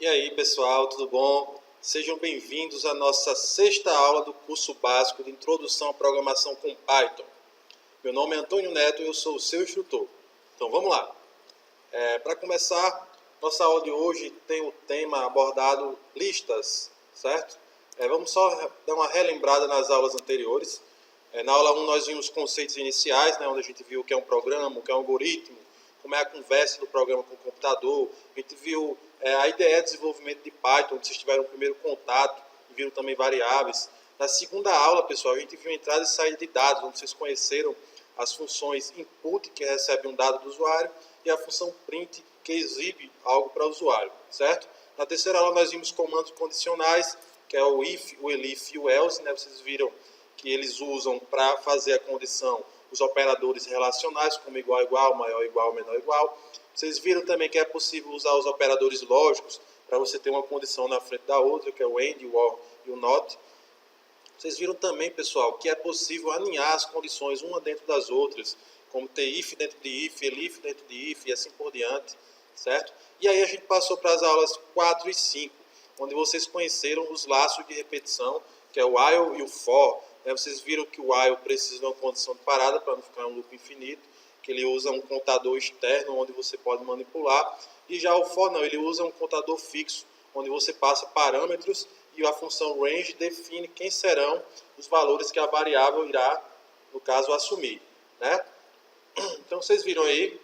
E aí, pessoal, tudo bom? Sejam bem-vindos à nossa sexta aula do curso básico de Introdução à Programação com Python. Meu nome é Antônio Neto e eu sou o seu instrutor. Então, vamos lá. Para começar, nossa aula de hoje tem o tema abordado listas, certo? Vamos só dar uma relembrada nas aulas anteriores. Na aula 1 nós vimos conceitos iniciais, né, onde a gente viu o que é um programa, o que é um algoritmo, como é a conversa do programa com o computador. A gente viu a IDE de desenvolvimento de Python, onde vocês tiveram o primeiro contato, e viram também variáveis. Na segunda aula, pessoal, a gente viu entrada e saída de dados, onde vocês conheceram as funções input, que recebe um dado do usuário, e a função print, que exibe algo para o usuário, certo? Na terceira aula nós vimos comandos condicionais, que é o if, o elif e o else, né? Vocês viram que eles usam para fazer a condição os operadores relacionais, como igual, igual, maior, igual, menor, igual. Vocês viram também que é possível usar os operadores lógicos para você ter uma condição na frente da outra, que é o AND, o OR e o NOT. Vocês viram também, pessoal, que é possível alinhar as condições uma dentro das outras, como ter if dentro de if, elif dentro de if e assim por diante, certo? E aí a gente passou para as aulas 4 e 5, onde vocês conheceram os laços de repetição, que é o while e o for. Vocês viram que o while precisa de uma condição de parada para não ficar um loop infinito, que ele usa um contador externo onde você pode manipular, e já o for não, ele usa um contador fixo, onde você passa parâmetros e a função range define quem serão os valores que a variável irá, no caso, assumir, né? Então vocês viram aí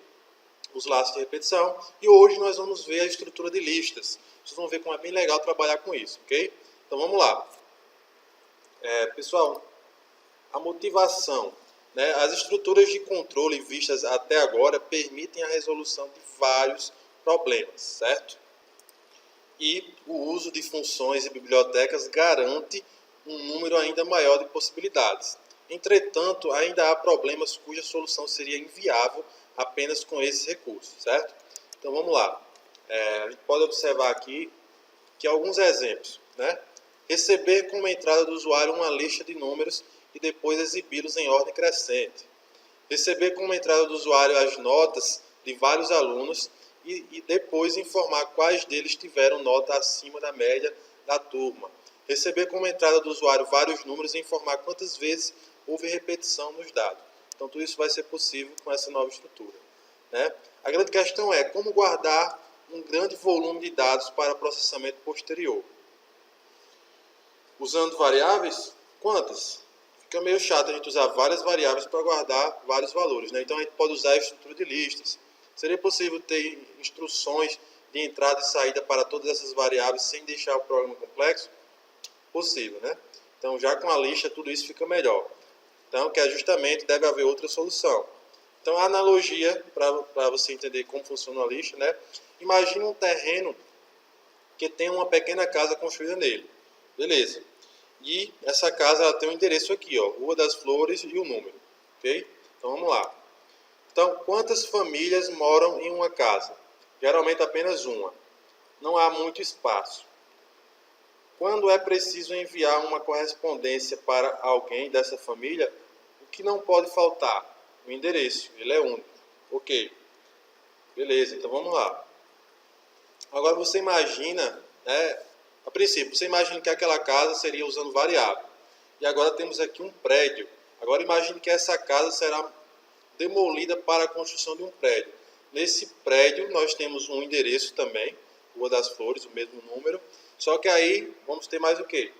os laços de repetição, e hoje nós vamos ver a estrutura de listas. Vocês vão ver como é bem legal trabalhar com isso, ok? Então vamos lá. Pessoal, a motivação, né? As estruturas de controle vistas até agora permitem a resolução de vários problemas, certo? E o uso de funções e bibliotecas garante um número ainda maior de possibilidades. Entretanto, ainda há problemas cuja solução seria inviável apenas com esses recursos, certo? Então vamos lá. A gente pode observar aqui que alguns exemplos, né? Receber como entrada do usuário uma lista de números e depois exibi-los em ordem crescente. Receber como entrada do usuário as notas de vários alunos e depois informar quais deles tiveram nota acima da média da turma. Receber como entrada do usuário vários números e informar quantas vezes houve repetição nos dados. Então, tudo isso vai ser possível com essa nova estrutura, né? A grande questão é como guardar um grande volume de dados para processamento posterior. Usando variáveis? Quantas? Fica meio chato a gente usar várias variáveis para guardar vários valores, né? Então a gente pode usar a estrutura de listas. Seria possível ter instruções de entrada e saída para todas essas variáveis sem deixar o programa complexo? Possível, né? Então já com a lista tudo isso fica melhor. Então, que é justamente deve haver outra solução. Então a analogia, para você entender como funciona a lista, né? Imagine um terreno que tem uma pequena casa construída nele. Beleza. E essa casa ela tem um endereço aqui, ó, Rua das Flores e o número. Ok? Então vamos lá. Então, quantas famílias moram em uma casa? Geralmente apenas uma. Não há muito espaço. Quando é preciso enviar uma correspondência para alguém dessa família, o que não pode faltar? O endereço. Ele é único. Ok. Beleza, então vamos lá. Agora você imagina, né? A princípio, você imagina que aquela casa seria usando variável. E agora temos aqui um prédio. Agora imagine que essa casa será demolida para a construção de um prédio. Nesse prédio nós temos um endereço também, Rua das Flores, o mesmo número. Só que aí vamos ter mais o quê?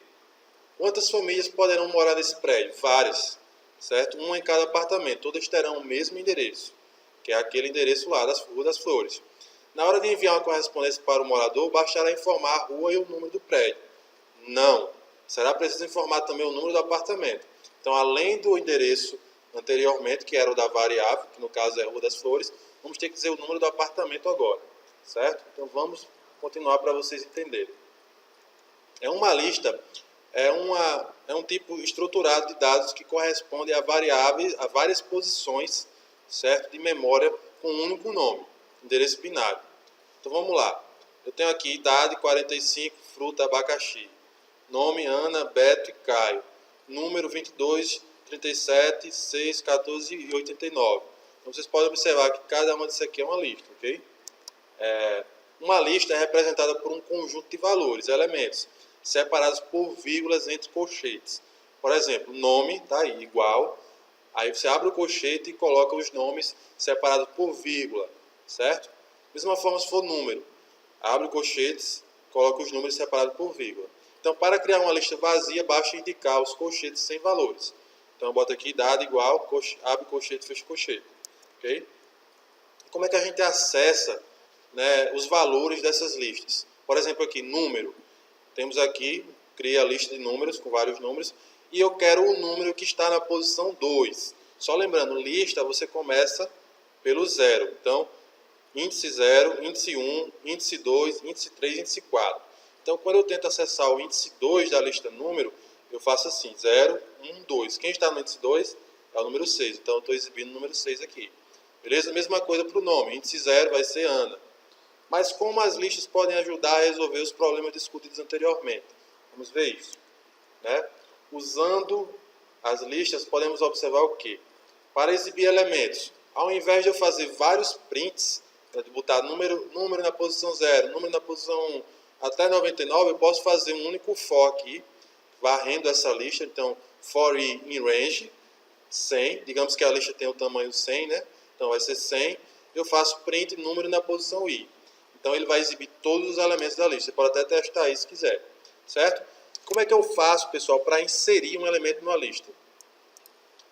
Quantas famílias poderão morar nesse prédio? Várias, certo? Uma em cada apartamento. Todas terão o mesmo endereço, que é aquele endereço lá das Rua das Flores. Na hora de enviar uma correspondência para o morador, bastará informar a rua e o número do prédio. Não. Será preciso informar também o número do apartamento. Então, além do endereço anteriormente, que era o da variável, que no caso é a Rua das Flores, vamos ter que dizer o número do apartamento agora. Certo? Então, vamos continuar para vocês entenderem. Uma lista é um tipo estruturado de dados que corresponde a variáveis, a várias posições, certo? De memória com um único nome, endereço binário. Então vamos lá. Eu tenho aqui idade 45, fruta abacaxi. Nome Ana, Beto e Caio. Número 22, 37, 6, 14 e 89. Então vocês podem observar que cada uma disso aqui é uma lista, ok? Uma lista é representada por um conjunto de valores, elementos, separados por vírgulas entre colchetes. Por exemplo, nome, tá aí, igual. Aí você abre o colchete e coloca os nomes separados por vírgula, certo? Mesma forma se for número. Abre o colchete, coloca os números separados por vírgula. Então, para criar uma lista vazia, basta indicar os colchetes sem valores. Então, eu boto aqui dado igual, abre colchete, fecha colchete. Ok? Como é que a gente acessa, né, os valores dessas listas? Por exemplo, aqui, número. Temos aqui, cria a lista de números, com vários números, e eu quero o número que está na posição 2. Só lembrando, lista você começa pelo 0. Então, índice 0, índice 1, índice 2, índice 3, índice 4. Então, quando eu tento acessar o índice 2 da lista número, eu faço assim, 0, 1, 2. Quem está no índice 2 é o número 6. Então, eu estou exibindo o número 6 aqui. Beleza? Mesma coisa para o nome. Índice 0 vai ser Ana. Mas como as listas podem ajudar a resolver os problemas discutidos anteriormente? Vamos ver isso. Né? Usando as listas, podemos observar o quê? Para exibir elementos, ao invés de eu fazer vários prints, de botar número na posição 0, número na posição 1, até 99, eu posso fazer um único for aqui, varrendo essa lista. Então, for i in range, 100. Digamos que a lista tem o tamanho 100, né? Então, vai ser 100. Eu faço print número na posição i. Então, ele vai exibir todos os elementos da lista. Você pode até testar aí se quiser. Certo? Como é que eu faço, pessoal, para inserir um elemento numa lista?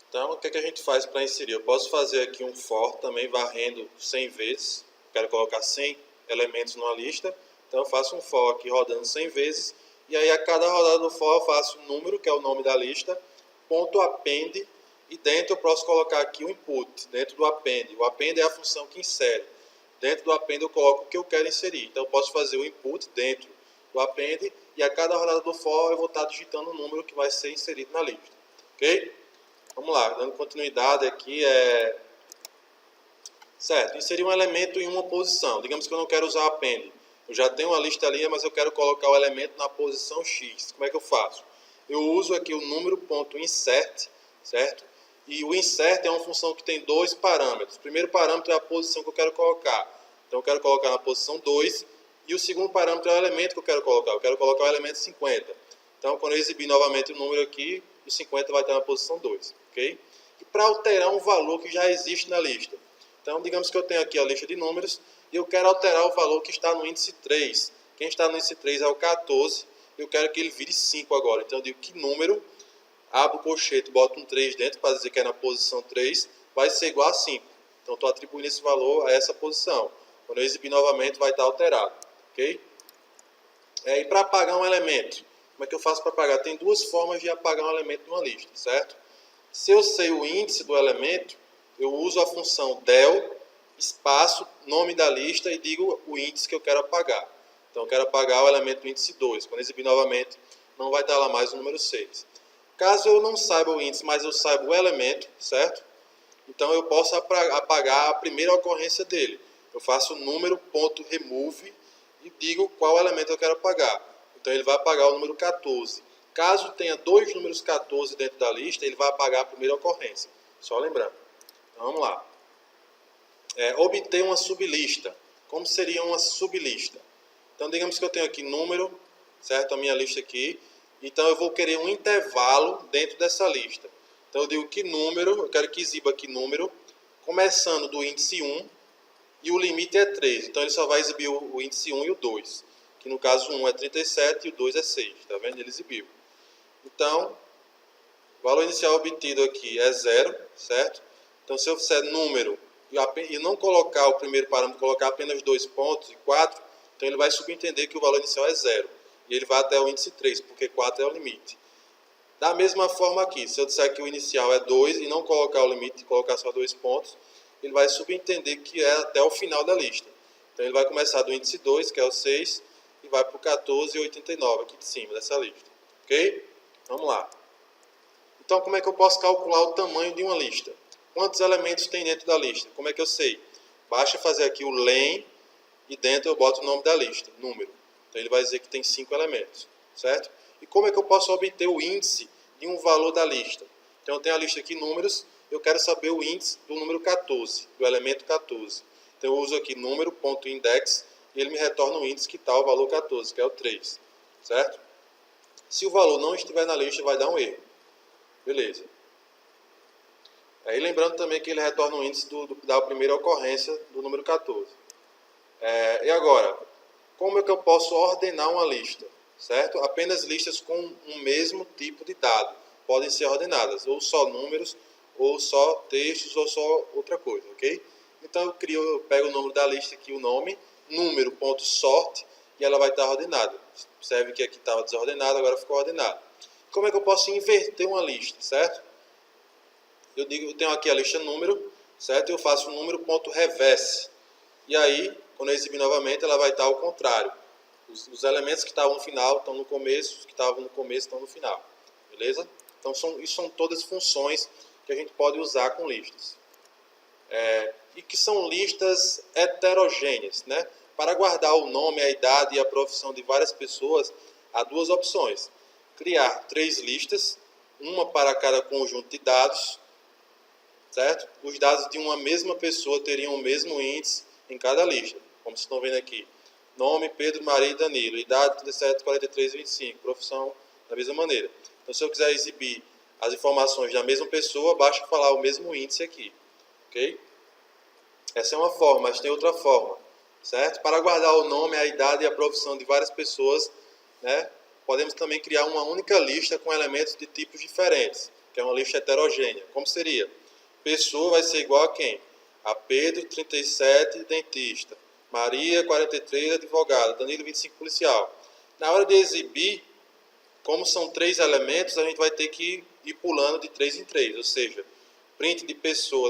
Então, o que é que a gente faz para inserir? Eu posso fazer aqui um for, também varrendo 100 vezes. Quero colocar 100 elementos numa lista. Então, eu faço um for aqui rodando 100 vezes. E aí, a cada rodada do for, eu faço o número, que é o nome da lista, ponto append, e dentro eu posso colocar aqui o input, dentro do append. O append é a função que insere. Dentro do append eu coloco o que eu quero inserir. Então, eu posso fazer o input dentro do append, e a cada rodada do for eu vou estar digitando o número que vai ser inserido na lista. Ok? Vamos lá, dando continuidade aqui, certo, inserir um elemento em uma posição. Digamos que eu não quero usar append. Eu já tenho uma lista ali, mas eu quero colocar o elemento na posição X. Como é que eu faço? Eu uso aqui o número.insert, certo? E o insert é uma função que tem dois parâmetros. O primeiro parâmetro é a posição que eu quero colocar. Então eu quero colocar na posição 2. E o segundo parâmetro é o elemento que eu quero colocar. Eu quero colocar o elemento 50. Então, quando eu exibir novamente o número aqui, o 50 vai estar na posição 2. Okay? E para alterar um valor que já existe na lista. Então, digamos que eu tenho aqui a lista de números e eu quero alterar o valor que está no índice 3. Quem está no índice 3 é o 14. Eu quero que ele vire 5 agora. Então, eu digo que número, abro o colchete, boto um 3 dentro para dizer que é na posição 3, vai ser igual a 5. Então, estou atribuindo esse valor a essa posição. Quando eu exibir novamente, vai estar alterado. Ok? E para apagar um elemento, como é que eu faço para apagar? Tem duas formas de apagar um elemento numa lista, certo? Se eu sei o índice do elemento, eu uso a função del, espaço, nome da lista e digo o índice que eu quero apagar. Então, eu quero apagar o elemento do índice 2. Quando exibir novamente, não vai estar lá mais o número 6. Caso eu não saiba o índice, mas eu saiba o elemento, certo? Então, eu posso apagar a primeira ocorrência dele. Eu faço o número.remove e digo qual elemento eu quero apagar. Então, ele vai apagar o número 14. Caso tenha dois números 14 dentro da lista, ele vai apagar a primeira ocorrência. Só lembrando. Então, vamos lá. Obter uma sublista. Como seria uma sublista? Então, digamos que eu tenho aqui número, certo? A minha lista aqui. Então, eu vou querer um intervalo dentro dessa lista. Então, eu digo que número, eu quero que exiba aqui número, começando do índice 1, e o limite é 3. Então, ele só vai exibir o índice 1 e o 2. Que no caso, o 1 é 37 e o 2 é 6. Está vendo? Ele exibiu. Então, o valor inicial obtido aqui é 0, certo? Então, se eu fizer número e não colocar o primeiro parâmetro, colocar apenas 2 pontos e 4, então ele vai subentender que o valor inicial é 0. E ele vai até o índice 3, porque 4 é o limite. Da mesma forma aqui, se eu disser que o inicial é 2 e não colocar o limite, colocar só 2 pontos, ele vai subentender que é até o final da lista. Então ele vai começar do índice 2, que é o 6, e vai para o 14 e 89 aqui de cima dessa lista. Ok? Vamos lá. Então, como é que eu posso calcular o tamanho de uma lista? Quantos elementos tem dentro da lista? Como é que eu sei? Basta fazer aqui o len e dentro eu boto o nome da lista, número. Então, ele vai dizer que tem 5 elementos, certo? E como é que eu posso obter o índice de um valor da lista? Então, eu tenho a lista aqui, números, eu quero saber o índice do número 14, do elemento 14. Então, eu uso aqui número.index e ele me retorna um índice que está o valor 14, que é o 3, certo? Se o valor não estiver na lista, vai dar um erro. Beleza. Aí lembrando também que ele retorna um índice da primeira ocorrência do número 14. E agora, como é que eu posso ordenar uma lista? Certo? Apenas listas com um mesmo tipo de dado podem ser ordenadas, ou só números, ou só textos, ou só outra coisa, ok? Então eu pego o número da lista aqui, o nome, número.sort, e ela vai estar ordenada. Observe que aqui estava desordenado, agora ficou ordenado. Como é que eu posso inverter uma lista, certo? Eu tenho aqui a lista número, certo? Eu faço um número.reverse. E aí, quando eu exibir novamente, ela vai estar ao contrário. Os elementos que estavam no final estão no começo, os que estavam no começo estão no final. Beleza? Então, isso são todas funções que a gente pode usar com listas. E que são listas heterogêneas, né? Para guardar o nome, a idade e a profissão de várias pessoas, há duas opções. Criar 3 listas, uma para cada conjunto de dados, certo? Os dados de uma mesma pessoa teriam o mesmo índice em cada lista, como vocês estão vendo aqui. Nome, Pedro, Maria e Danilo. Idade, 37, 43 e 25. Profissão, da mesma maneira. Então, se eu quiser exibir as informações da mesma pessoa, basta falar o mesmo índice aqui. Ok? Essa é uma forma, mas tem outra forma. Certo? Para guardar o nome, a idade e a profissão de várias pessoas, né, podemos também criar uma única lista com elementos de tipos diferentes, que é uma lista heterogênea. Como seria? Pessoa vai ser igual a quem? A Pedro, 37, dentista. Maria, 43, advogada. Danilo, 25, policial. Na hora de exibir, como são 3 elementos, a gente vai ter que ir pulando de 3 em 3. Ou seja, print de pessoa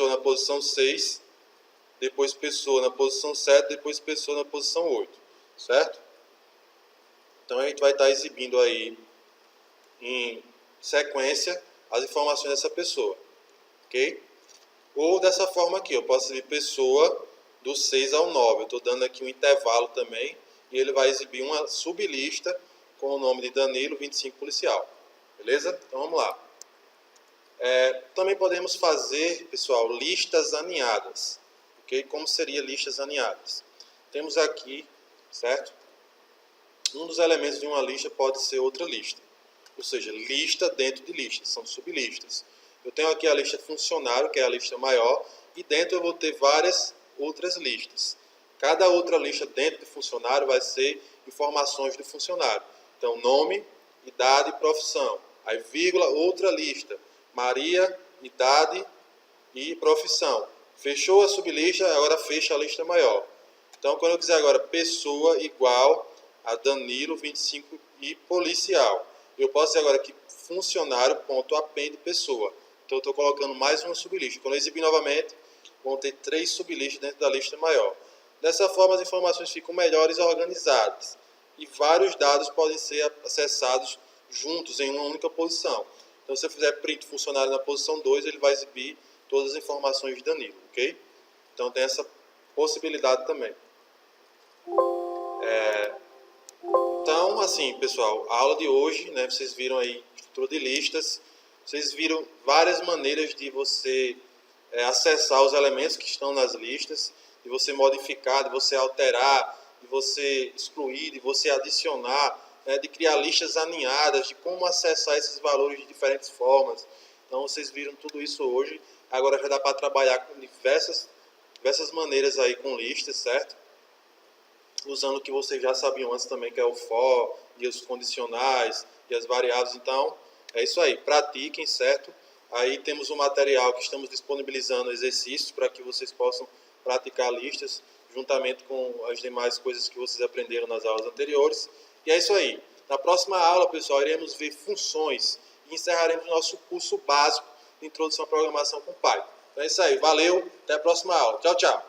na posição 6, depois pessoa na posição 7, depois pessoa na posição 8. Certo? Então a gente vai estar exibindo aí em sequência as informações dessa pessoa. Ok? Ou dessa forma aqui, eu posso exibir pessoa do 6 ao 9. Eu estou dando aqui um intervalo também, e ele vai exibir uma sublista com o nome de Danilo, 25, policial. Beleza? Então vamos lá. Também podemos fazer, pessoal, listas aninhadas. Ok? Como seria listas aninhadas? Temos aqui, certo? Um dos elementos de uma lista pode ser outra lista. Ou seja, lista dentro de lista, são sublistas. Eu tenho aqui a lista funcionário, que é a lista maior, e dentro eu vou ter várias outras listas. Cada outra lista dentro do funcionário vai ser informações do funcionário. Então, nome, idade e profissão. Aí, vírgula, outra lista. Maria, idade e profissão. Fechou a sublista, agora fecha a lista maior. Então, quando eu quiser agora pessoa igual a Danilo, 25 e policial. Eu posso dizer agora que funcionário.append pessoa. Então, eu estou colocando mais uma sublista. Quando eu exibir novamente, vão ter 3 sublistas dentro da lista maior. Dessa forma, as informações ficam melhores organizadas. E vários dados podem ser acessados juntos em uma única posição. Então, se eu fizer print funcionário na posição 2, ele vai exibir todas as informações de Danilo. Ok? Então, tem essa possibilidade também. Então, assim, pessoal, a aula de hoje, né, vocês viram aí estrutura de listas. Vocês viram várias maneiras de você acessar os elementos que estão nas listas, de você modificar, de você alterar, de você excluir, de você adicionar, né, de criar listas aninhadas, de como acessar esses valores de diferentes formas. Então, vocês viram tudo isso hoje. Agora já dá para trabalhar com diversas maneiras aí com listas, certo? Usando o que vocês já sabiam antes também, que é o for, e os condicionais, e as variáveis. Então, é isso aí. Pratiquem, certo? Aí temos um material que estamos disponibilizando exercícios para que vocês possam praticar listas, juntamente com as demais coisas que vocês aprenderam nas aulas anteriores. E é isso aí. Na próxima aula, pessoal, iremos ver funções e encerraremos o nosso curso básico de Introdução à Programação com Python. Então é isso aí. Valeu. Até a próxima aula. Tchau, tchau.